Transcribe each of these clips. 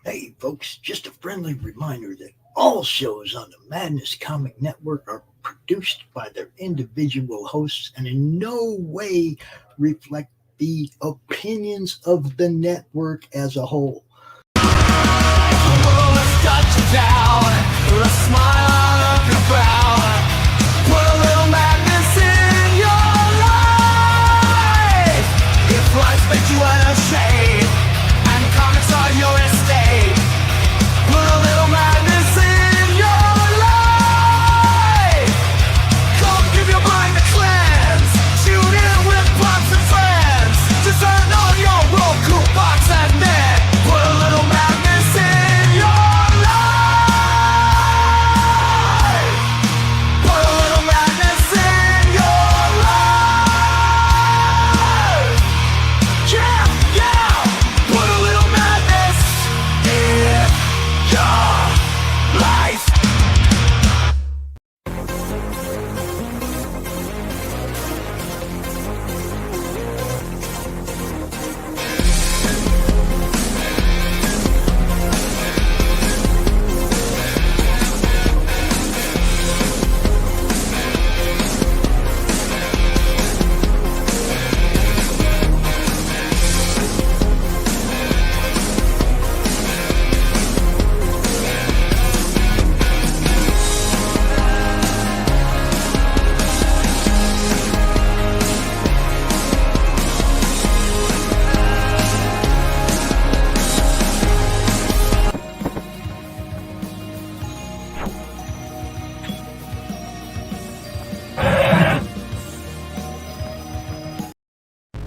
Hey folks, just a friendly reminder that all shows on the Madness Comic Network are produced by their individual hosts and in no way reflect the opinions of the network as a whole. The world has got you down, with a smile on your brow. Put a little madness in your life. If life makes you unashamed and comics are your estate, put a little madness in your life. Come give your mind a cleanse, tune in with pops and friends, to turn on your Roku box and net. Put a little madness in your life. Put a little madness in your life. Yeah, yeah. Put a little madness in your life.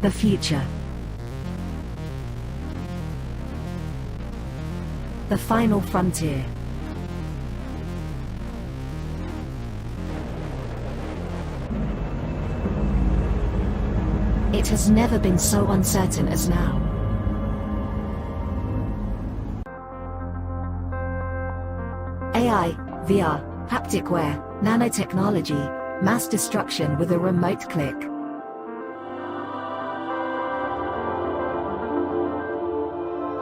The future. The final frontier. It has never been so uncertain as now. AI, VR, haptic wear, nanotechnology, mass destruction with a remote click.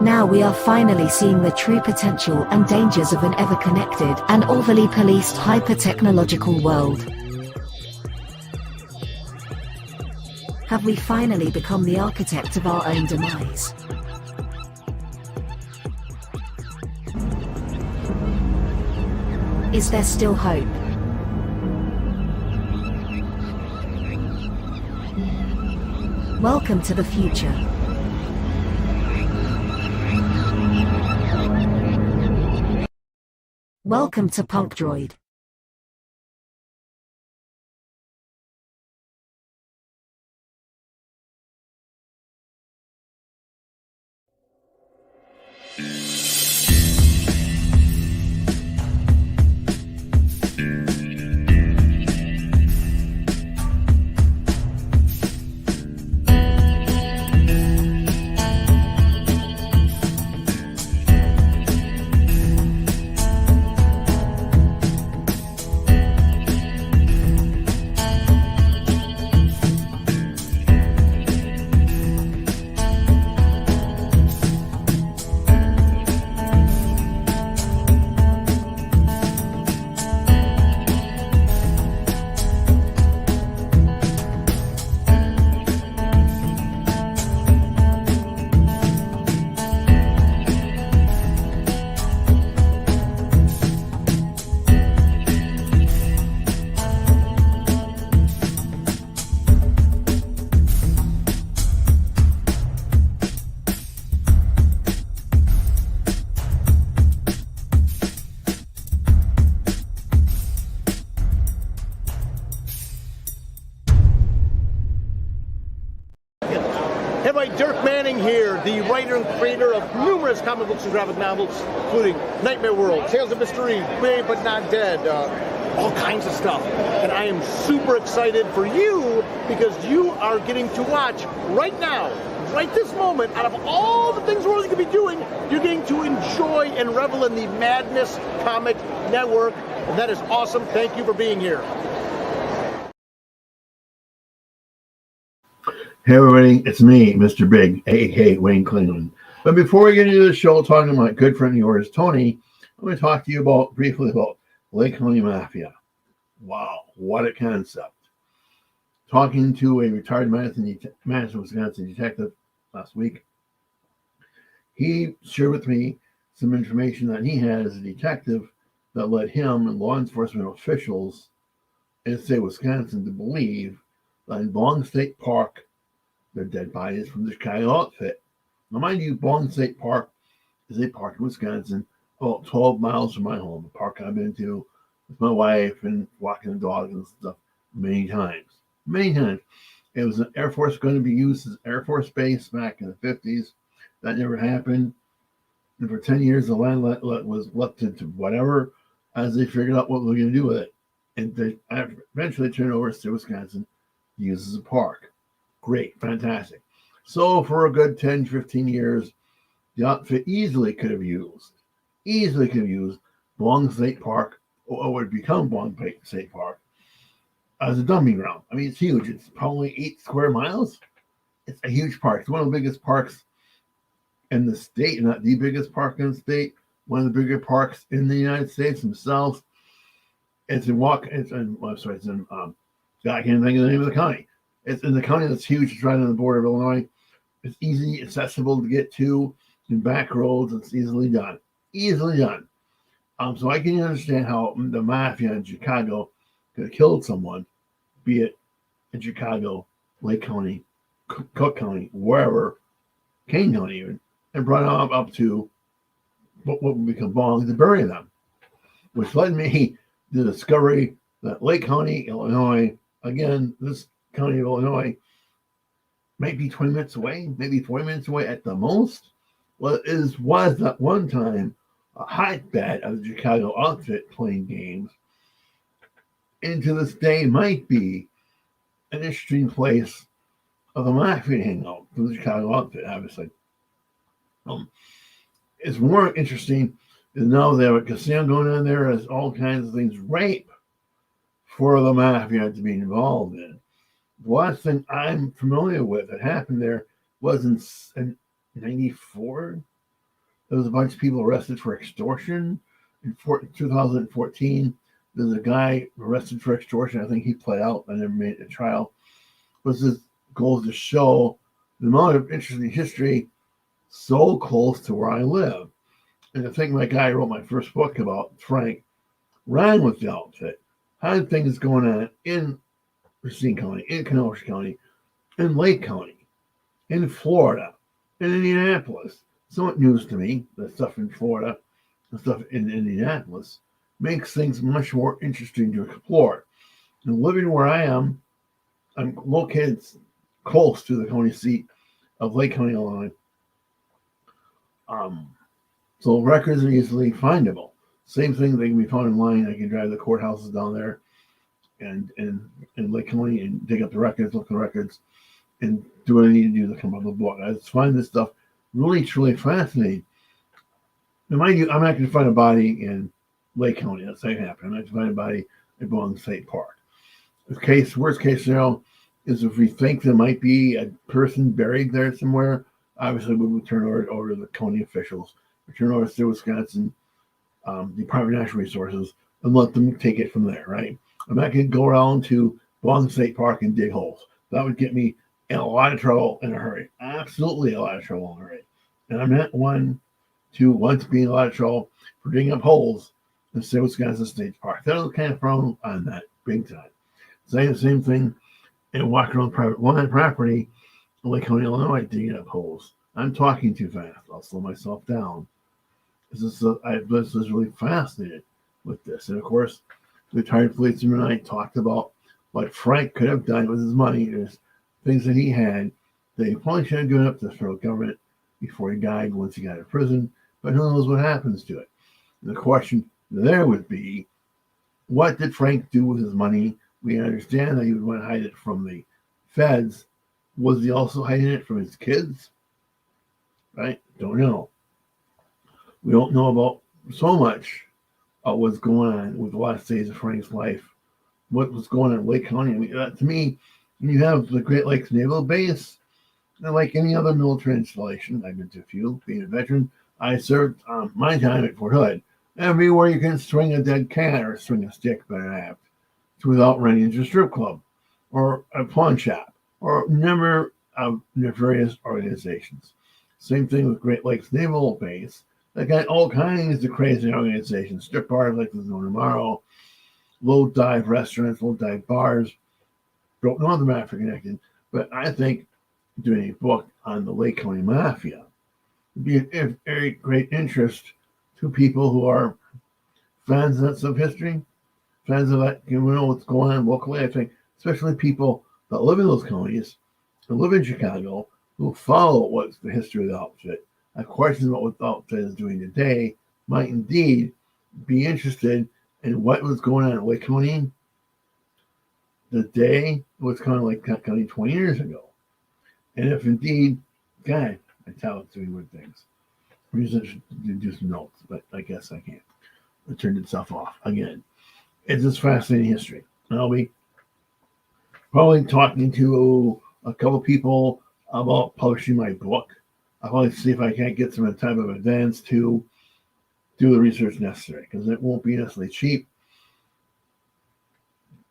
Now we are finally seeing the true potential and dangers of an ever-connected and overly policed hyper-technological world. Have we finally become the architect of our own demise? Is there still hope? Welcome to the future. Welcome to Punk Droid. The writer and creator of numerous comic books and graphic novels, including Nightmare World, Tales of Mystery, Brave But Not Dead, all kinds of stuff. And I am super excited for you because you are getting to watch right now, right this moment, out of all the things we're going to be doing, you're getting to enjoy and revel in the Madness Comic Network. And that is awesome. Thank you for being here. Hey everybody, it's me, Mr. Big, aka Wayne Clingman. But before we get into the show, talking to my good friend of yours, Tony, I'm going to talk to you briefly about Lake County Mafia. Wow, what a concept. Talking to a retired Madison, Wisconsin detective last week, he shared with me some information that he had as a detective that led him and law enforcement officials in the state of Wisconsin to believe that in Bong State Park, there are dead bodies from the Chicago outfit. Now, mind you, Bong State Park is a park in Wisconsin about 12 miles from my home, a park I've been to with my wife and walking the dog and stuff many times. Many times. It was an Air Force going to be used as Air Force Base back in the 50s. That never happened. And for 10 years, the land was left into whatever as they figured out what they were going to do with it. And they eventually turned over to Wisconsin to use as a park. Great, fantastic. So for a good 10, 15 years, the outfit easily could have used Bong State Park, or would become Bong State Park, as a dumping ground. I mean, it's huge. It's probably 8 square miles. It's a huge park. It's one of the biggest parks in the state, not the biggest park in the state, one of the bigger parks in the United States themselves. It's in I can't think of the name of the county. It's in the county that's huge. It's right on the border of Illinois. It's easy, accessible to get to. In back roads, it's easily done. So I can understand how the mafia in Chicago could have killed someone, be it in Chicago, Lake County, Cook County, wherever, Kane County even, and brought them up to what would become Bong to bury them, which led me to the discovery that Lake County, Illinois, again, this county of Illinois, might be 20 minutes away, maybe 40 minutes away at the most. Well, it was at one time a hotbed of the Chicago outfit playing games, and to this day might be an interesting place of the mafia to hang out for the Chicago outfit, obviously. It's more interesting is now they have a casino going on there, as all kinds of things, rape for the mafia to be involved in. The last thing I'm familiar with that happened there was in 94. There was a bunch of people arrested for extortion. In 2014, there's a guy arrested for extortion. I think he pled out and never made a trial. Was his goal to show the amount of interesting history so close to where I live. And I think my guy wrote my first book about Frank ran with the outfit, had things going on in Racine County, in Kenosha County, in Lake County, in Florida, in Indianapolis. Somewhat news to me, the stuff in Florida, the stuff in Indianapolis, makes things much more interesting to explore. And living where I am, I'm located close to the county seat of Lake County, Illinois. So records are easily findable. Same thing, they can be found online. I can drive the courthouses down there and in Lake County and dig up the records, look at the records, and do what I need to do to come up with a book. I just find this stuff really, truly fascinating. Now, mind you, I'm not going to find a body in Lake County. That's not happening. I'm not going to find a body at Bong State Park. Worst case scenario is if we think there might be a person buried there somewhere, obviously we would turn over to the county officials, we turn over to the Wisconsin Department of Natural Resources, and let them take it from there, right? I'm not going to go around to Bong State Park and dig holes. That would get me in a lot of trouble in a hurry. Absolutely a lot of trouble in a hurry. And I'm not one to want to be in a lot of trouble for digging up holes in the Wisconsin State Park. That was kind of problem on that big time. Same thing, and walk around private land property in Lake County, Illinois, digging up holes. I'm talking too fast. I'll slow myself down. This is really fascinated with this. And of course, the retired policeman and I talked about what Frank could have done with his money. There's things that he had that he probably should have given up to the federal government before he died once he got out of prison. But who knows what happens to it? And the question there would be, what did Frank do with his money? We understand that he would want to hide it from the feds. Was he also hiding it from his kids? Right? Don't know. We don't know about so much of what's going on with the last days of Frank's life. What was going on in Lake County? I mean, to me, you have the Great Lakes Naval Base, And like any other military installation, I've been to a few. Being a veteran, I served my time at Fort Hood. Everywhere you can swing a dead cat or swing a stick, better apt, without running into a strip club or a pawn shop or a number of nefarious organizations. Same thing with Great Lakes Naval Base. They got all kinds of crazy organizations, strip bars like there's no tomorrow, low dive restaurants, low dive bars. Don't know the mafia connected, but I think doing a book on the Lake County Mafia would be of very great interest to people who are fans of history, fans of that, you know what's going on locally. I think especially people that live in those counties, who live in Chicago, who follow what's the history of the outfit, have questions about what the outfit is doing today, might indeed be interested in what was going on at Lake County the day it was kind of like County 20 years ago. And if indeed, God, I tell it doing weird things. I'm just to do some notes, but I guess I can't. It turned itself off again. It's just fascinating history. And I'll be probably talking to a couple people about publishing my book. I'll probably see if I can't get some type of advance to do the research necessary, because it won't be necessarily cheap.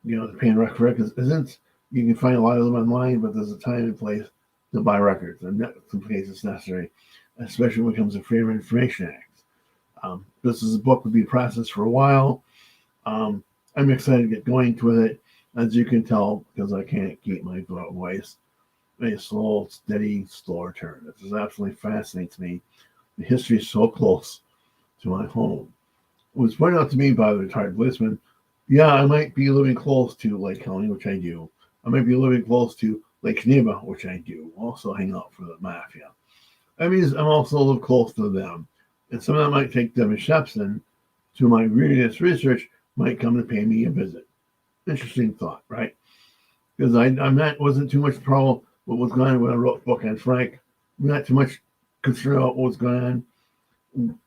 You know, paying record because isn't you can find a lot of them online, but there's a time and place to buy records, and in some cases necessary, especially when it comes to Freedom of Information Act. This is a book would be processed for a while. I'm excited to get going with it, as you can tell, because I can't keep my voice a slow, steady, slower turn. This is absolutely fascinates me. The history is so close to my home. It was pointed out to me by the retired policeman. Yeah, I might be living close to Lake County, which I do. I might be living close to Lake Geneva, which I do. Also hang out for the mafia. That means I'm also live close to them. And some of that might take them Shepson to my previous research might come to pay me a visit. Interesting thought, right? Because I'm not wasn't too much trouble with what was going on when I wrote the book on Frank. I'm not too much concerned about what was going on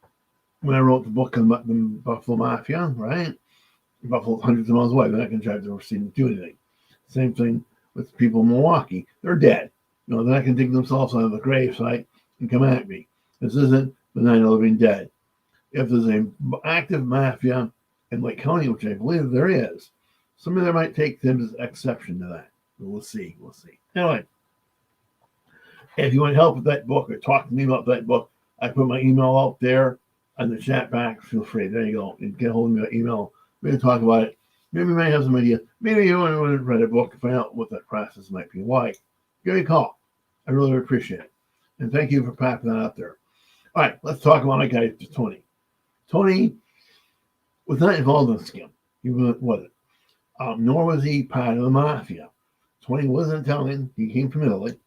when I wrote the book on the Buffalo Mafia, right? Buffalo's hundreds of miles away. They're not going to drive to overseas to do anything. Same thing with people in Milwaukee. They're dead. You know, they're not going to dig themselves out of the grave site and come at me. This isn't the night of the living dead. If there's an active mafia in Lake County, which I believe there is, somebody there might take them as exception to that. But we'll see. We'll see. Anyway, if you want help with that book or talk to me about that book, I put my email out there on the chat box. Feel free. There you go. And get a hold of me by email. We're going to talk about it. Maybe you might have some idea. Maybe you want to read a book and find out what that process might be like. Give me a call. I really appreciate it. And thank you for popping that out there. All right, let's talk about my guy, Tony. Tony was not involved in the scam. He wasn't. Nor was he part of the mafia. Tony was in Italian. He came from Italy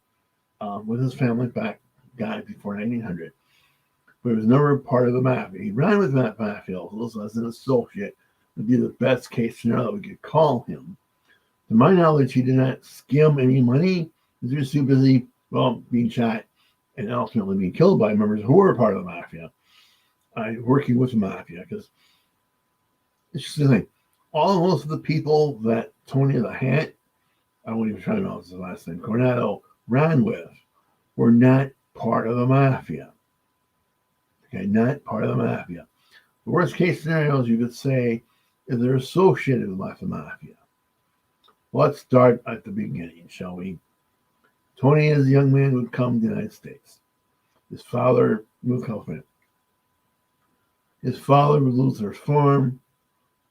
with his family back, before 1900. But he was never part of the mafia. He ran with that mafia also as an associate. Would be the best case scenario that we could call him. To my knowledge, he did not skim any money. He was just too busy, being shot and ultimately being killed by members who were part of the mafia, working with the mafia. Because it's just the thing. Most of the people that Tony the Hat, I won't even try to know his last name, Cornero, ran with, were not part of the mafia. Okay, not part of the mafia. The worst case scenarios you could say is they're associated with the mafia. Let's start at the beginning, shall we? Tony, as a young man, would come to the United States. His father moved to California. His father would lose their farm,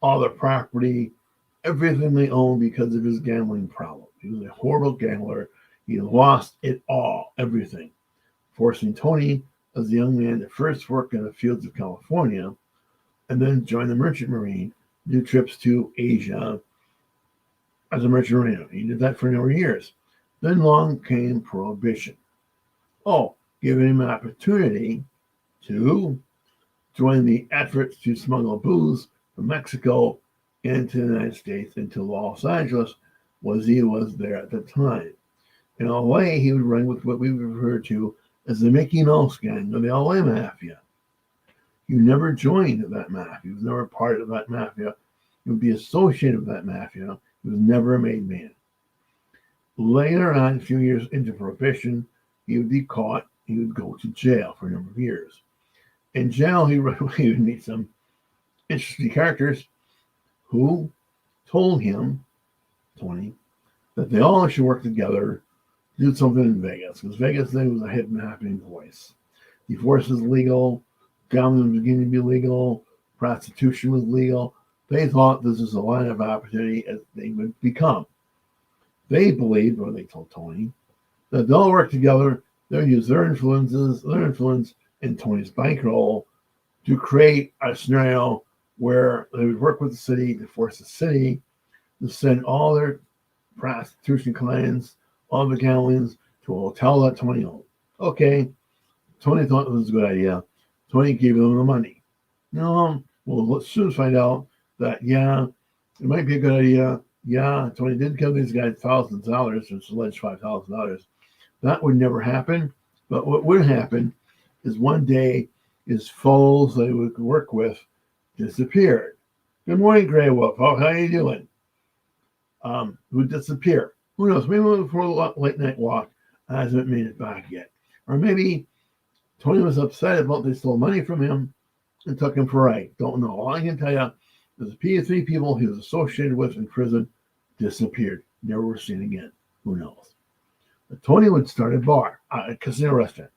all their property, everything they owned because of his gambling problem. He was a horrible gambler. He lost it all, everything, forcing Tony, as a young man, to first work in the fields of California and then join the Merchant Marine, do trips to Asia as a merchant marine. He did that for a number of years. Then along came Prohibition. Giving him an opportunity to join the efforts to smuggle booze from Mexico into the United States, into Los Angeles, he was there at the time. In LA, he would run with what we refer to as the Mickey Mouse gang of the LA Mafia. He never joined that mafia. He was never part of that mafia. He would be associated with that mafia. He was never a made man. Later on, a few years into Prohibition, he would be caught. He would go to jail for a number of years. In jail, he would meet some interesting characters who told him, Tony, that they all should work together to do something in Vegas, because Vegas then was a hidden happening place. Divorce was legal, gambling was beginning to be legal, prostitution was legal. They thought this was a line of opportunity as they would become. They believed, or they told Tony, that they'll work together, they'll use their influence in Tony's bankroll to create a scenario where they would work with the city to force the city to send all their prostitution clients, all the gamblings, to a hotel that Tony owned. Okay, Tony thought it was a good idea. Tony gave them the money. No, well, let's soon find out that, yeah, it might be a good idea. Yeah, Tony did give these guys thousands of dollars, it's alleged $5,000. That would never happen. But what would happen is one day his foes they would work with disappeared. Good morning, Grey Wolf. How are you doing? Who disappeared? Who knows? Maybe before the late night walk hasn't made it back yet. Or maybe Tony was upset about they stole money from him and took him for a ride. Don't know. All I can tell you is the three people he was associated with in prison disappeared. Never were seen again. Who knows? But Tony would start a bar, a casino restaurant.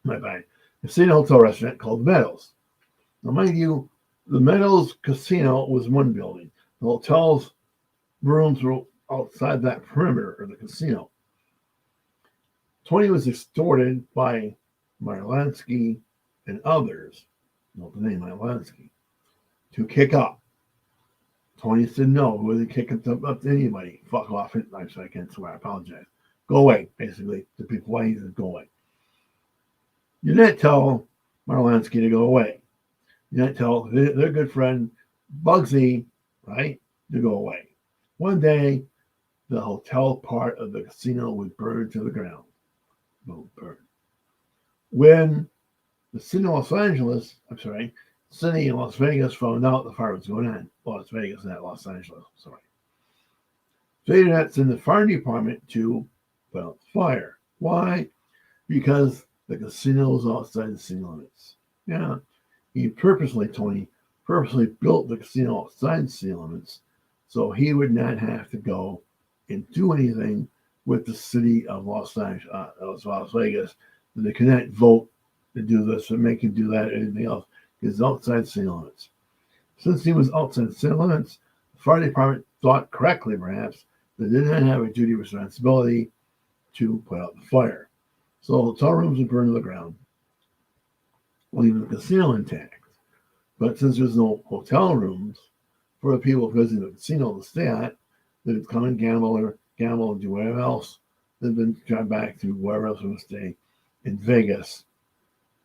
A casino hotel restaurant called Meadows. Now, mind you, the Meadows Casino was one building. The hotel's rooms were outside that perimeter of the casino. Tony was extorted by Marlansky and others, note the name Marlansky, to kick up. Tony said no, he wasn't kicking up to anybody. Fuck off. I'm sorry, I can't swear, I apologize. Go away, basically, to people. Why he said go away. You didn't tell Marlansky to go away. You didn't tell their good friend Bugsy, right, to go away. One day, the hotel part of the casino would burn to the ground. Boom, burn. When the city of Los Angeles, city in Las Vegas found out the fire was going on. Las Vegas, not Los Angeles, sorry. They did not send the fire department to put out the fire. Why? Because the casino was outside the city limits. Yeah, Tony purposely built the casino outside the city limits so he would not have to go and do anything with the city of Las Vegas. They could not vote to do this or make him do that or anything else. He's outside the city limits. Since he was outside the city limits, the fire department thought correctly, perhaps, that they didn't have a duty responsibility to put out the fire. So hotel rooms would burn to the ground, leaving the casino intact. But since there's no hotel rooms for the people visiting the casino to stay at, they would come and gamble and do whatever else. They'd been drive back to wherever else they would stay in Vegas.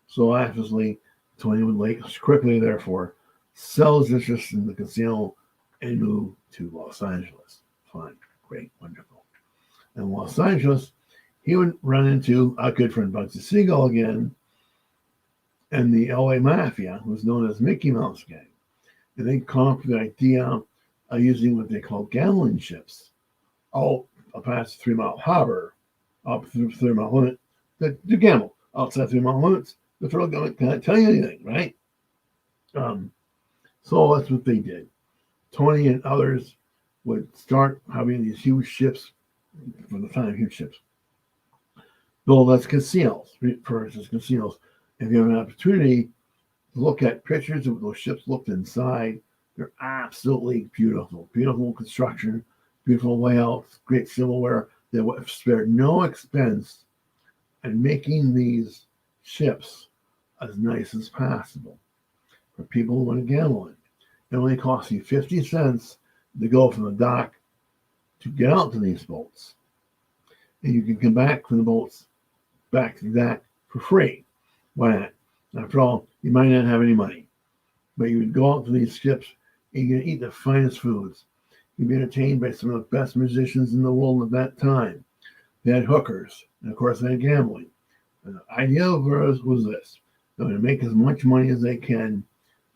So obviously, Tony would quickly, therefore, sell his interest in the casino and move to Los Angeles. Fine, great, wonderful. In Los Angeles, he would run into our good friend Bugsy Siegel again and the LA Mafia, who's known as Mickey Mouse Gang. And they come up with the idea of using what they call gambling ships out past 3 Mile Harbor, up through 3 Mile limit, to gamble outside 3 Mile limits. The federal government can't tell you anything, right? So that's what they did. Tony and others would start having these huge ships, for the time, huge ships, build as casinos, purchase casinos. If you have an opportunity to look at pictures of what those ships looked inside, they're absolutely beautiful. Beautiful construction, beautiful layouts, great silverware. They would spare no expense in making these ships as nice as possible for people who want to gamble in. It only costs you 50 cents to go from the dock to get out to these boats. And you can come back from the boats back to that for free. Why not? After all, you might not have any money, but you would go out to these ships and you can eat the finest foods. You'd be entertained by some of the best musicians in the world at that time. They had hookers, and of course they had gambling. And the idea was this: they're going to make as much money as they can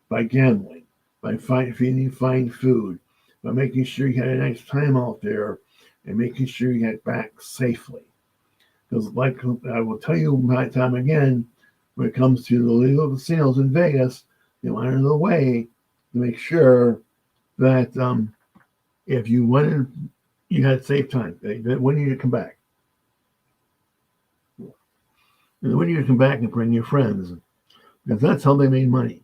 by gambling, by feeding you fine food, by making sure you had a nice time out there, and making sure you get back safely. Because, like I will tell you time again, when it comes to the legal casinos in Vegas, they went out of the way to make sure that if you went in, you had safe time. They wanted you to come back. And they wanted you to come back and bring your friends, because that's how they made money.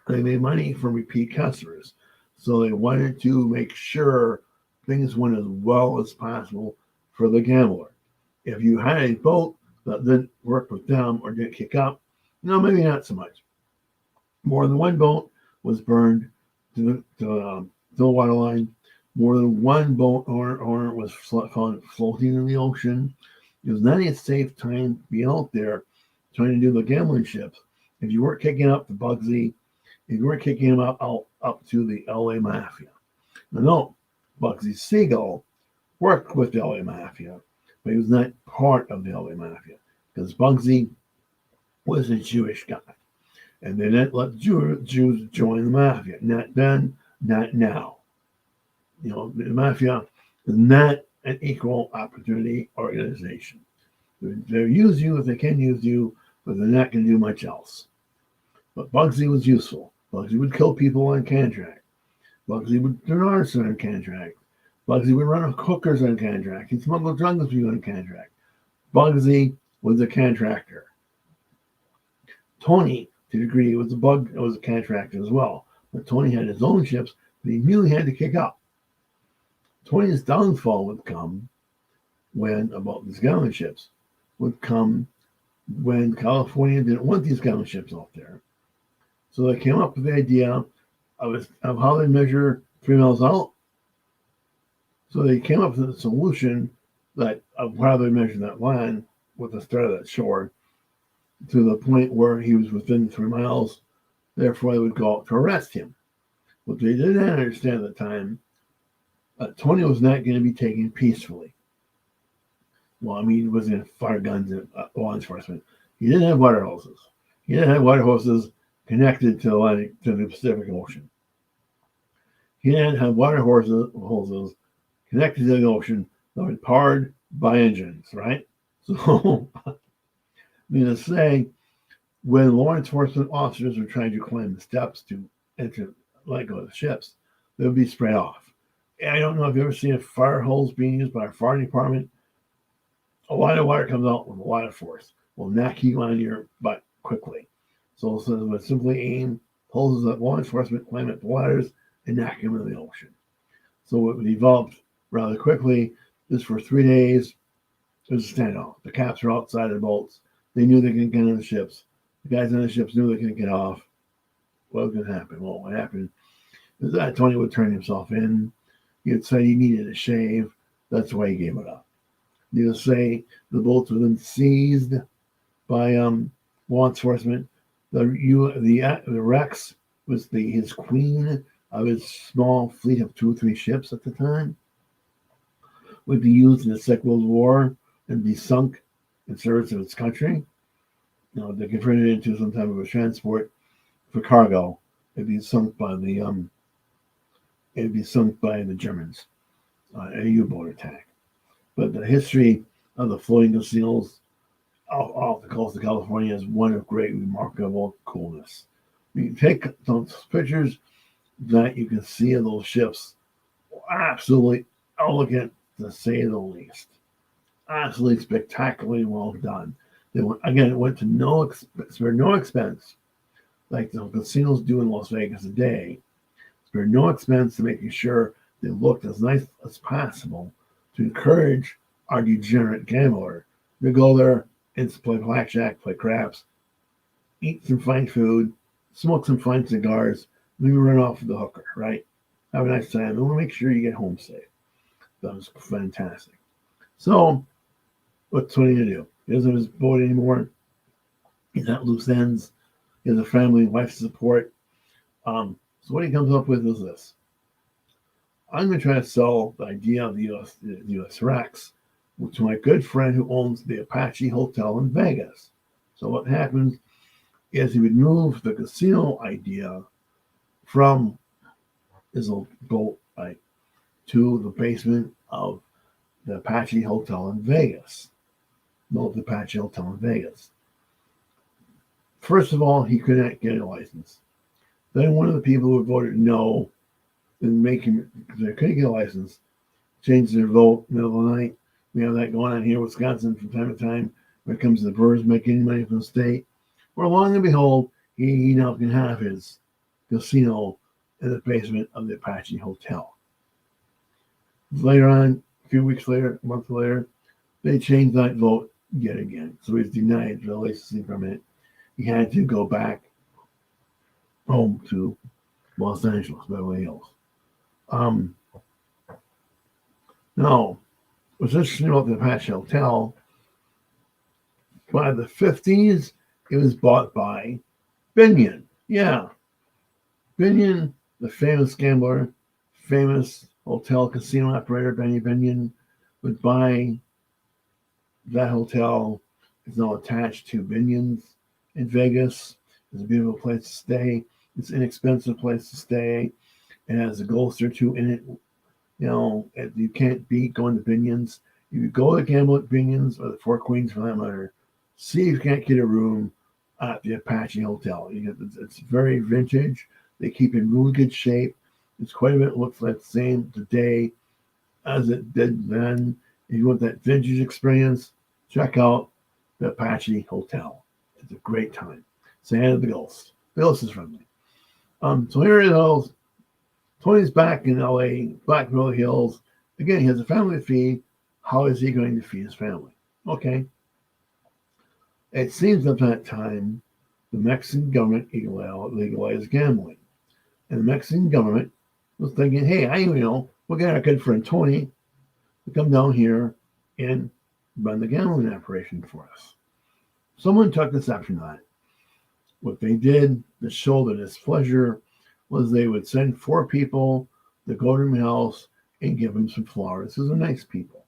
They made money from repeat customers. So they wanted to make sure things went as well as possible for the gambler. If you had a boat that didn't work with them or didn't kick up, no, maybe not so much. More than one boat was burned to the water line. More than one boat owner was found floating in the ocean. It was not a safe time to be out there trying to do the gambling ships. If you weren't kicking up the Bugsy, if you weren't kicking him up to the LA Mafia. No, Bugsy Siegel worked with the LA Mafia, but he was not part of the LA Mafia, because Bugsy was a Jewish guy. And they didn't let Jews join the Mafia. Not then, not now. You know, the Mafia is not an equal opportunity organization. They'll use you if they can use you, but they're not going to do much else. But Bugsy was useful. Bugsy would kill people on contract. Bugsy would do arson on contract. Bugsy would run hookers on contract. He'd smuggle drugs with you on contract. Bugsy was a contractor. Tony, to a degree, was a contractor as well. But Tony had his own ships, but he knew he had to kick up. Tony's downfall would come about these gallon ships, would come when California didn't want these gallon ships out there. So they came up with the idea of how they measure 3 miles out. So they came up with a solution of how they measure that line with the start of that shore to the point where he was within 3 miles. Therefore, they would go out to arrest him. What they did not understand at the time, Tony was not going to be taken peacefully. Well, I mean, he wasn't going to fire guns at law enforcement. He didn't have water hoses. He didn't have water hoses connected to the Pacific Ocean. He didn't have water hoses connected to the ocean that were powered by engines, right? So, needless to say, when law enforcement officers were trying to climb the steps to let go of the ships, they would be sprayed off. I don't know if you've ever seen a fire hose being used by a fire department. A lot of water comes out with a lot of force. Will knock you on your butt quickly. So they would simply aim hoses at law enforcement, climb up the ladders, and knock them into the ocean. So it developed rather quickly. Just for 3 days, it was a standoff. The cops were outside of the boats. They knew they couldn't get on the ships. The guys on the ships knew they couldn't get off. What was going to happen? Well, what happened is that Tony would turn himself in. He would say he needed a shave. That's why he gave it up. Needless to say, the boats were then seized by law enforcement. The Rex was his queen of his small fleet of 2 or 3 ships at the time. Would be used in the Second World War and be sunk in service of its country. You know, they converted it into some type of a transport for cargo. It'd be sunk by the Germans, a U-boat attack. But the history of the floating casinos off the coast of California is one of great, remarkable coolness. You take those pictures that you can see of those ships, absolutely elegant to say the least. Absolutely spectacularly well done. They went to spared no expense, like the casinos do in Las Vegas today. Spared no expense to making sure they looked as nice as possible to encourage our degenerate gambler to go there and play blackjack, play craps, eat some fine food, smoke some fine cigars, maybe run off with the hooker, right? Have a nice time. And we'll make sure you get home safe. That was fantastic. So, what's Tony to do? He doesn't have his boat anymore. He's at loose ends. He has a family, wife to support. So what he comes up with is this. I'm going to try to sell the idea of the U.S. Rex to my good friend who owns the Apache Hotel in Vegas. So what happens is he would move the casino idea from his little boat to the basement of the Apache Hotel in Vegas. built the Apache Hotel in Vegas. First of all, he could not get a license. Then one of the people who voted no and make him, because they couldn't get a license, changed their vote middle of the night. We have that going on here in Wisconsin from time to time when it comes to the birds making any money from the state. Well, long and behold, he now can have his casino in the basement of the Apache Hotel. Later on, a few weeks later, a month later, they changed that vote yet again. So he's denied the licensing permit. He had to go back home to Los Angeles, Beverly Hills. Now, what's interesting about the Apache Hotel, by the 50s, it was bought by Binion. Yeah. Binion, the famous gambler, famous hotel casino operator, Benny Binion, would buy that hotel. It's now attached to Binion's in Vegas. It's a beautiful place to stay. It's an inexpensive place to stay. It has a ghost or two in it. You know, you can't beat going to Binion's. If you go to gamble at Binion's or the Four Queens for that matter, see if you can't get a room at the Apache Hotel. It's very vintage. They keep in really good shape. It's quite a bit looks like the same today as it did then. If you want that vintage experience, check out the Apache Hotel. It's a great time. Say hi to the ghost. The ghost is friendly. So here it is. Tony's back in LA, back in Beverly Hills. Again, he has a family to feed. How is he going to feed his family? Okay. It seems at that time, the Mexican government legalized gambling. And the Mexican government was thinking, hey, we'll get our good friend Tony to come down here and run the gambling operation for us. Someone took exception to that. What they did to show their displeasure was they would send 4 people to go to his house and give him some flowers. These are nice people.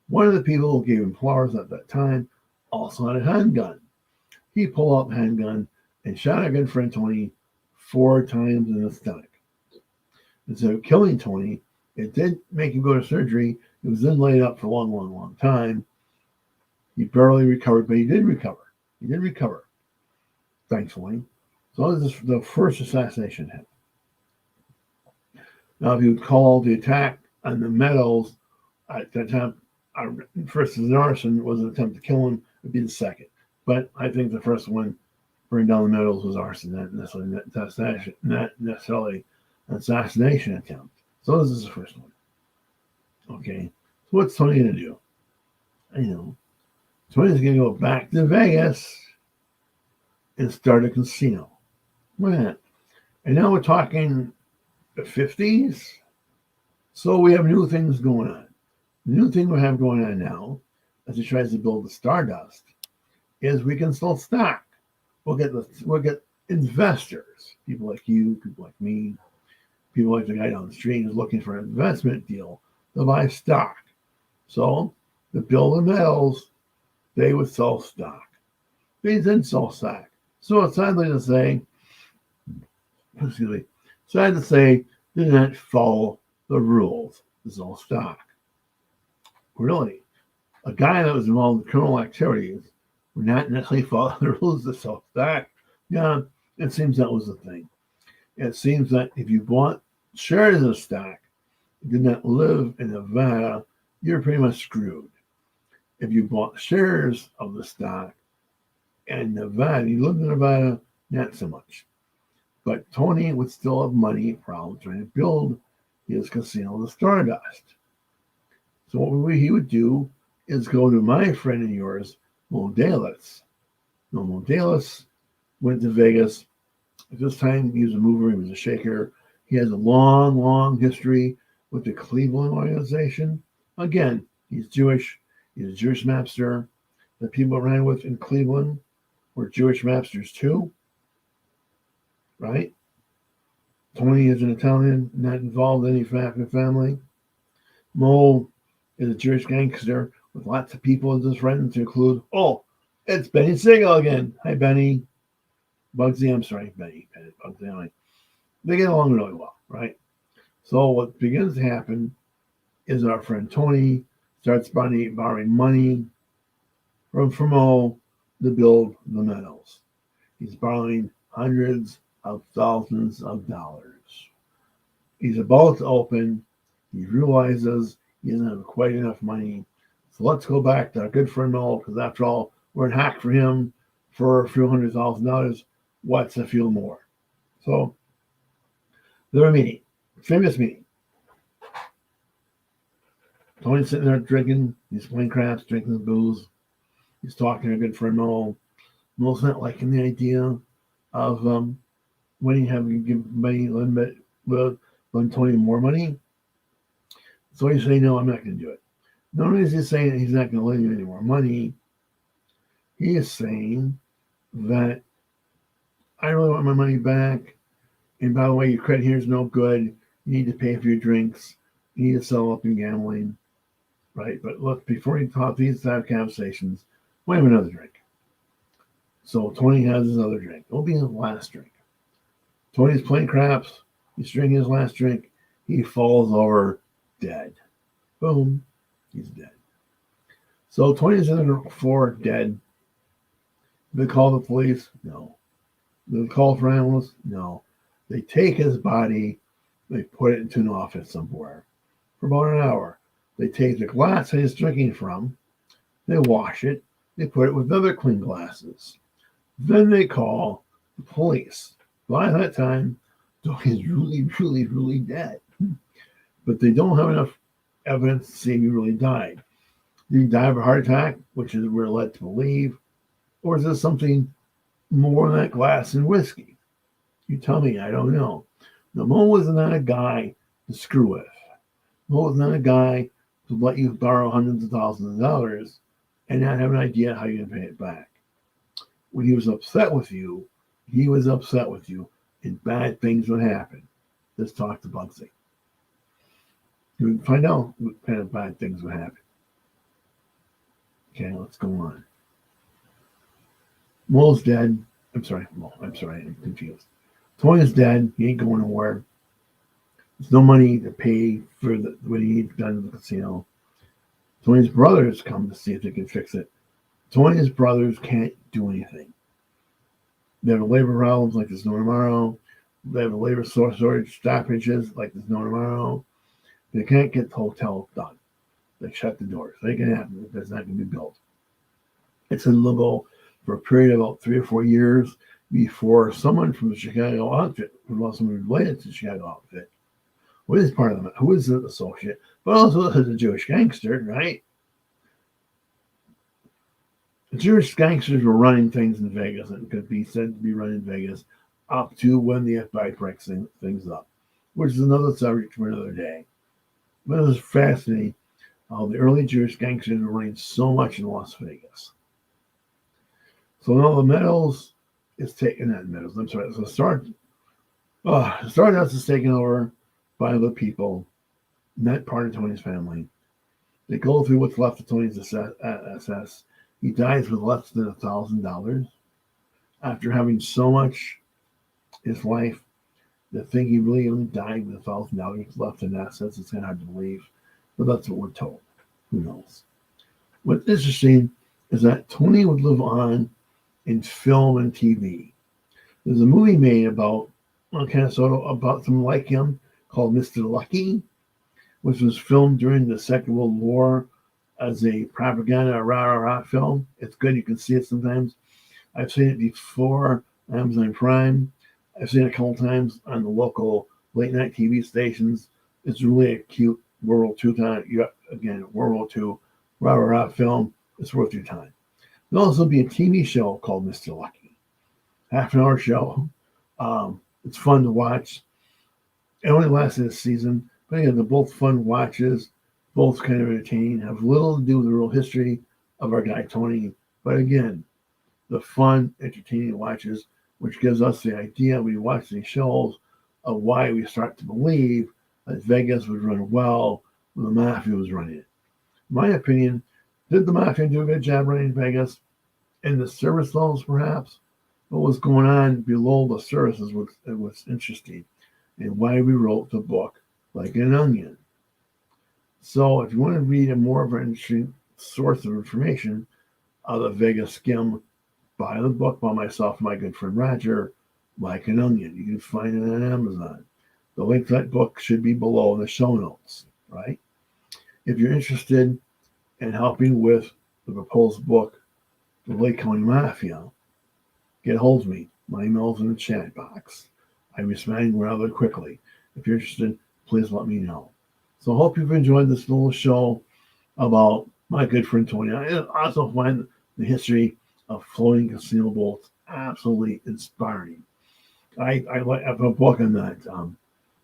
One of the people who gave him flowers at that time also had a handgun. He pulled out the handgun and shot our good friend Tony 4 times in the stomach. Instead of killing Tony, it did make him go to surgery. He was then laid up for a long, long, long time. He barely recovered, but he did recover. He did recover, thankfully. So this is the first assassination happened. Now, if you would call the attack on the Meadows at that time, first as an arson was an attempt to kill him, it would be the second. But I think the first one, burning down the Meadows, was arson, not necessarily an assassination attempt. So this is the first one. Okay, so what's Tony going to do? Tony's going to go back to Vegas and start a casino. And now we're talking the 50s. So we have new things going on. The new thing we have going on now, as he tries to build the Stardust, is we can sell stock. We'll get investors, people like you, people like me, people like the guy down the street who's looking for an investment deal to buy stock. So to build the metals, they would sell stock. They didn't sell stock. So it's sad to say, they didn't follow the rules to sell stock. Really, a guy that was involved in criminal activities would not necessarily follow the rules to sell stock. Yeah, it seems that was the thing. It seems that if you bought shares of stock, did not live in Nevada, you're pretty much screwed. If you bought shares of the stock in Nevada, you lived in Nevada, not so much. But Tony would still have money problems trying to build his casino, the Stardust. So what he would do is go to my friend and yours, Modalis. Now, Modalis went to Vegas. At this time, he was a mover, he was a shaker. He has a long, long history with the Cleveland organization. Again, he's Jewish. He's a Jewish mapster. The people ran with in Cleveland were Jewish mapsters too, right? Tony is an Italian, not involved in any family. Mo is a Jewish gangster with lots of people as his friends to include, it's Benny Siegel again. Hi, Benny. Bugsy, I'm sorry, Benny. Bugsy, they get along really well, right? So what begins to happen is our friend Tony starts borrowing money from all to build the meadows. He's borrowing hundreds of thousands of dollars. He's about to open. He realizes he doesn't have quite enough money. So let's go back to our good friend Noel, because after all, we're in hack for him for a few $100,000. What's a few more? So they're meeting, famous meeting. Tony's sitting there drinking, he's playing craps, drinking the booze. He's talking to a good friend Noel. Noel's not liking the idea of when you have to give money, lend Tony more money. So he's saying, no, I'm not going to do it. Not only is he saying that he's not going to lend you any more money, he is saying that I really want my money back. And by the way, your credit here is no good. You need to pay for your drinks. You need to sell up in gambling. Right? But look, before you talk these type of conversations, we'll have another drink. So Tony has his other drink. It'll be his last drink. Tony's playing craps. He's drinking his last drink. He falls over dead. Boom. He's dead. So Tony's in the floor dead. Did they call the police? No. Did they call for ambulance? No. They take his body. They put it into an office somewhere for about an hour. They take the glass that he's drinking from. They wash it. They put it with other clean glasses. Then they call the police. By that time, Tony's really, really, really dead. But they don't have enough evidence to say he really died. Did he die of a heart attack, which is we're led to believe? Or is this something more than that glass and whiskey? You tell me, I don't know. Now, Mo was not a guy to screw with. Mo was not a guy to let you borrow hundreds of thousands of dollars and not have an idea how you're going to pay it back. When he was upset with you, and bad things would happen. Let's talk to Bugsy. You can find out what kind of bad things would happen. Okay, let's go on. Mo's dead. I'm confused. Tony's dead. He ain't going nowhere. There's no money to pay for what he needs done in the casino. Tony's brothers come to see if they can fix it. Tony's brothers can't do anything. They have labor problems like there's no tomorrow. They have labor shortage stoppages like there's no tomorrow. They can't get the hotel done. They shut the doors. They can happen. It's not going to be built. It's in Lugo for a period of about 3 or 4 years before someone from the Chicago outfit, who was someone related to the Chicago outfit, who is part of them, who is an associate, but also is a Jewish gangster, right? The Jewish gangsters were running things in Vegas and could be said to be running Vegas up to when the FBI breaks things up, which is another subject for another day. But it was fascinating how the early Jewish gangsters were running so much in Las Vegas. So now the Meadows is taking that Meadows. I'm sorry. So Stardust is taken over by other people, not part of Tony's family. They go through what's left of Tony's SS. He dies with less than $1,000 after having so much his life. To think he really only died with $1,000 left in assets, it's kind of hard to believe, but that's what we're told. Who knows? What's interesting is that Tony would live on in film and TV. There's a movie made about someone like him called Mr. Lucky, which was filmed during the Second World War as a propaganda rah-rah film. It's good. You can see it sometimes. I've seen it before on Amazon Prime. I've seen it a couple times on the local late-night TV stations. It's really a cute World War II rah-rah film. It's worth your time. There'll also be a TV show called Mr. Lucky. Half-an-hour show. It's fun to watch. It only lasted a season, but again, they're both fun watches, both kind of entertaining, have little to do with the real history of our guy Tony. But again, the fun, entertaining watches, which gives us the idea when we watch these shows of why we start to believe that Vegas was run well when the Mafia was running it. In my opinion, did the Mafia do a good job running Vegas? In the service levels, perhaps? What was going on below the surface was interesting, and why we wrote the book Like an Onion. So if you want to read a more of an interesting source of information, the Vegas Skim. Buy the book by myself and my good friend Roger, Like an Onion. You can find it on Amazon. The link to that book should be below in the show notes, right? If you're interested in helping with the proposed book, The Lake County Mafia, get a hold of me. My email's in the chat box. I respond rather quickly. If you're interested, please let me know. So I hope you've enjoyed this little show about my good friend Tony. I also find the history of floating casino boats absolutely inspiring. I have a book on that.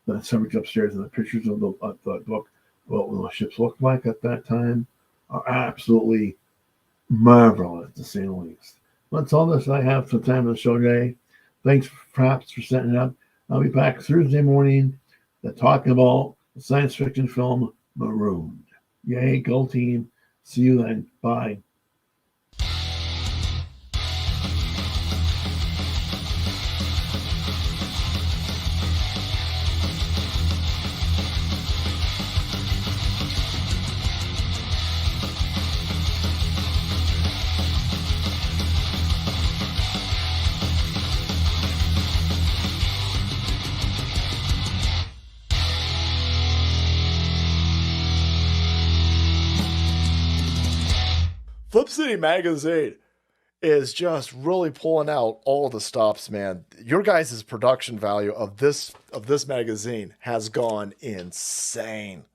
The subject upstairs, and the pictures of the book, what the ships looked like at that time, are absolutely marvelous, to say the least. That's all this I have for the time of the show today. Thanks, Props, for setting it up. I'll be back Thursday morning to talk about the science fiction film Marooned. Yay, go team. See you then. Bye. Flip City Magazine is just really pulling out all the stops, man. Your guys' production value of this magazine has gone insane.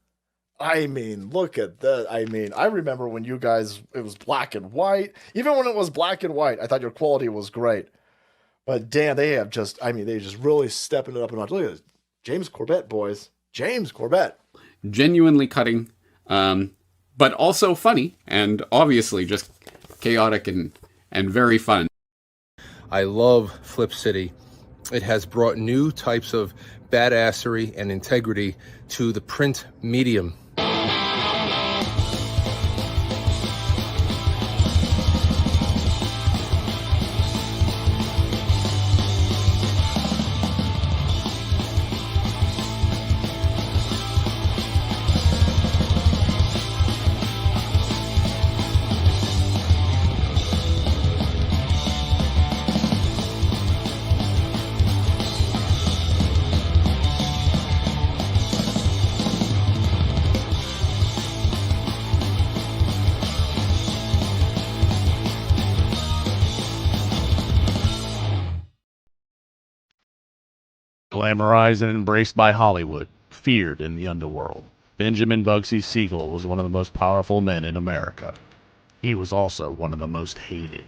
I mean, look at that. I mean, I remember when you guys, it was black and white. Even when it was black and white, I thought your quality was great. But damn, they have just, I mean, they just really stepping it up a notch. Look at this. James Corbett, boys. James Corbett. Genuinely cutting. But also funny, and obviously just chaotic and very fun. I love Flip City. It has brought new types of badassery and integrity to the print medium. Glamorized and embraced by Hollywood, feared in the underworld, Benjamin Bugsy Siegel was one of the most powerful men in America. He was also one of the most hated.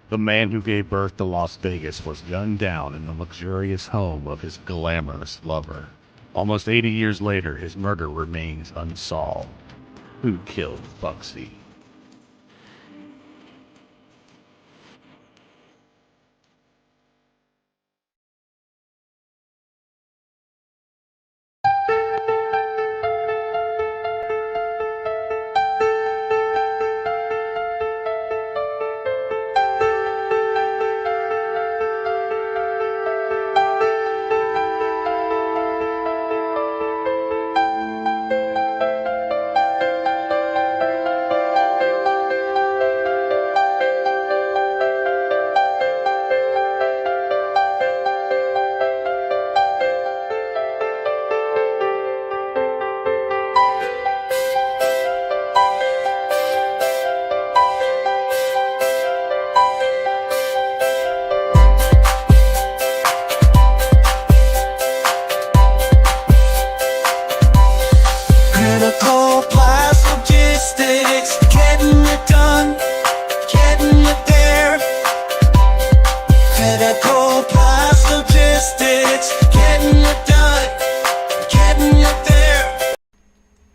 The man who gave birth to Las Vegas was gunned down in the luxurious home of his glamorous lover. Almost 80 years later, his murder remains unsolved. Who killed Bugsy?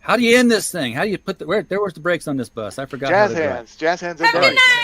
How do you end this thing? How do you put the where's the brakes on this bus? I forgot. Jazz hands. Jazz hands.